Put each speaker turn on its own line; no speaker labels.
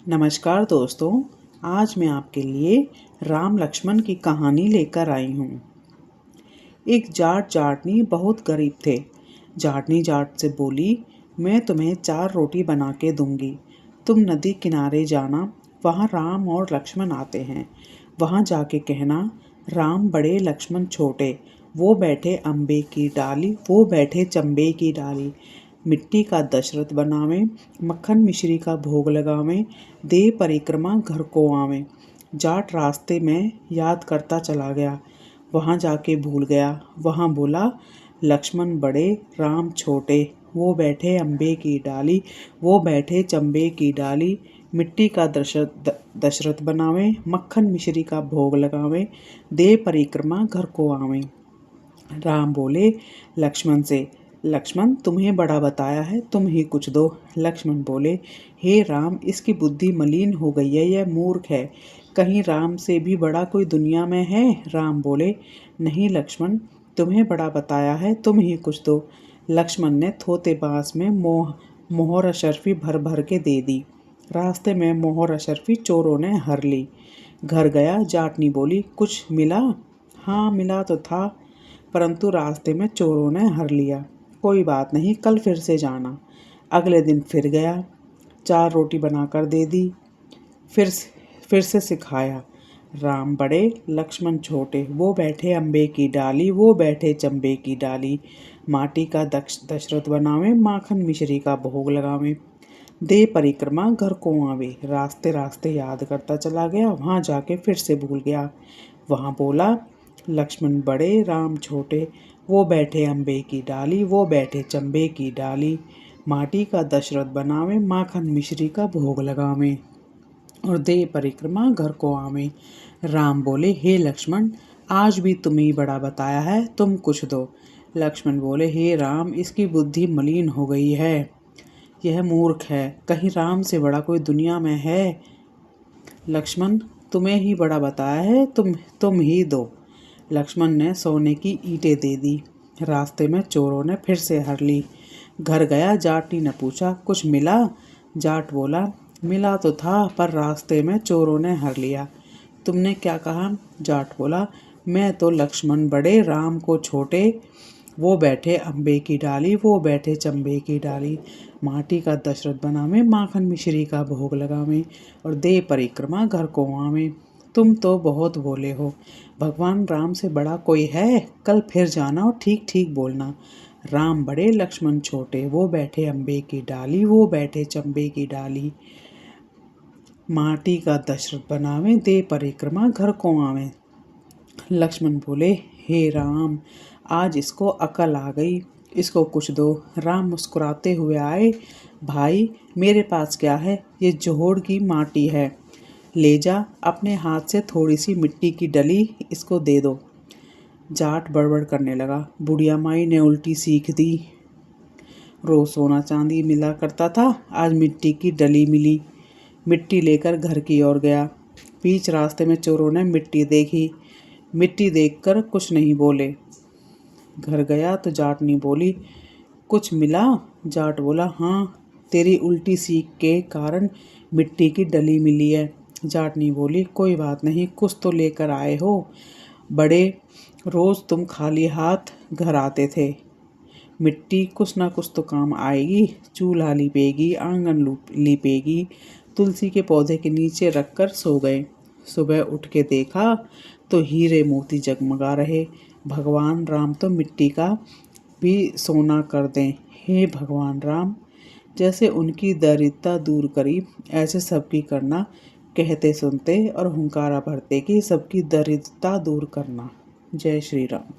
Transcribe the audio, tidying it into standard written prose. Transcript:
नमस्कार दोस्तों, आज मैं आपके लिए राम लक्ष्मण की कहानी लेकर आई हूँ। एक जाट जाटनी बहुत गरीब थे। जाटनी जाट से बोली, मैं तुम्हें 4 रोटी बना के दूंगी। तुम नदी किनारे जाना, वहाँ राम और लक्ष्मण आते हैं। वहाँ जाके कहना, राम बड़े लक्ष्मण छोटे, वो बैठे अम्बे की डाली, वो बैठे चंबे की डाली। मिट्टी का दशरथ बनावे, मक्खन मिश्री का भोग लगावे, दे परिक्रमा घर को आवे। जाट रास्ते में याद करता चला गया, वहाँ जाके भूल गया। वहाँ बोला, लक्ष्मण बड़े राम छोटे, वो बैठे अम्बे की डाली, वो बैठे चंबे की डाली। मिट्टी का दशरथ बनावे, मक्खन मिश्री का भोग लगावे, दे परिक्रमा घर को आवे। राम बोले लक्ष्मण से, लक्ष्मण तुम्हें बड़ा बताया है, तुम ही कुछ दो। लक्ष्मण बोले, हे राम, इसकी बुद्धि मलिन हो गई है, यह मूर्ख है। कहीं राम से भी बड़ा कोई दुनिया में है? राम बोले, नहीं लक्ष्मण, तुम्हें बड़ा बताया है, तुम ही कुछ दो। लक्ष्मण ने थोते बांस में मोहर अशर्फी भर भर के दे दी। रास्ते में मोहर अशर्फी चोरों ने हर ली। घर गया, जाटनी बोली, कुछ मिला? हाँ मिला तो था, परंतु रास्ते में चोरों ने हर लिया। कोई बात नहीं, कल फिर से जाना। अगले दिन फिर गया, 4 रोटी बनाकर दे दी। फिर से सिखाया, राम बड़े लक्ष्मण छोटे, वो बैठे अम्बे की डाली, वो बैठे चंबे की डाली। माटी का दशरथ बनावे, माखन मिश्री का भोग लगावे, दे परिक्रमा घर को आवे। रास्ते रास्ते याद करता चला गया, वहाँ जाके फिर से भूल गया। वहाँ बोला, लक्ष्मण बड़े राम छोटे, वो बैठे अम्बे की डाली, वो बैठे चंबे की डाली। माटी का दशरथ बनावे, माखन मिश्री का भोग लगावे, और दे परिक्रमा घर को आवे। राम बोले, हे लक्ष्मण, आज भी तुम्हें बड़ा बताया है, तुम कुछ दो। लक्ष्मण बोले, हे राम, इसकी बुद्धि मलिन हो गई है, यह मूर्ख है। कहीं राम से बड़ा कोई दुनिया में है? लक्ष्मण, तुम्हें ही बड़ा बताया है, तुम ही दो। लक्ष्मण ने सोने की ईंटें दे दी। रास्ते में चोरों ने फिर से हर ली। घर गया, जाटनी ने पूछा, कुछ मिला? जाट बोला, मिला तो था, पर रास्ते में चोरों ने हर लिया। तुमने क्या कहा? जाट बोला, मैं तो लक्ष्मण बड़े राम को छोटे, वो बैठे अम्बे की डाली, वो बैठे चंबे की डाली। माटी का दशरथ बनावे, माखन मिश्री का भोग लगावे, और दे परिक्रमा घर को आवे। तुम तो बहुत बोले हो, भगवान राम से बड़ा कोई है? कल फिर जाना और ठीक ठीक बोलना। राम बड़े लक्ष्मण छोटे, वो बैठे अम्बे की डाली, वो बैठे चंबे की डाली। माटी का दशरथ बनावे, दे परिक्रमा घर को आवे। लक्ष्मण बोले, हे राम, आज इसको अकल आ गई, इसको कुछ दो। राम मुस्कुराते हुए आए, भाई मेरे पास क्या है, ये जोहड़ की माटी है, ले जा, अपने हाथ से थोड़ी सी मिट्टी की डली इसको दे दो। जाट बड़बड़ करने लगा, बुढ़िया माई ने उल्टी सीख दी, रोज सोना चांदी मिला करता था, आज मिट्टी की डली मिली। मिट्टी लेकर घर की ओर गया। बीच रास्ते में चोरों ने मिट्टी देखी, मिट्टी देखकर कुछ नहीं बोले। घर गया तो जाटनी बोली, कुछ मिला? जाट बोला, हाँ, तेरी उल्टी सीख के कारण मिट्टी की डली मिली है। जाटनी बोली, कोई बात नहीं, कुछ तो लेकर आए हो। बड़े रोज तुम खाली हाथ घर आते थे, मिट्टी कुछ ना कुछ तो काम आएगी। चूल्हा लिपेगी, आंगन लिपेगी। तुलसी के पौधे के नीचे रखकर सो गए। सुबह उठ के देखा तो हीरे मोती जगमगा रहे। भगवान राम तो मिट्टी का भी सोना कर दें। हे भगवान राम, जैसे उनकी दरिद्रता दूर करी, ऐसे सबकी करना। कहते सुनते और हुंकारा भरते कि सबकी दरिद्रता दूर करना। जय श्री राम।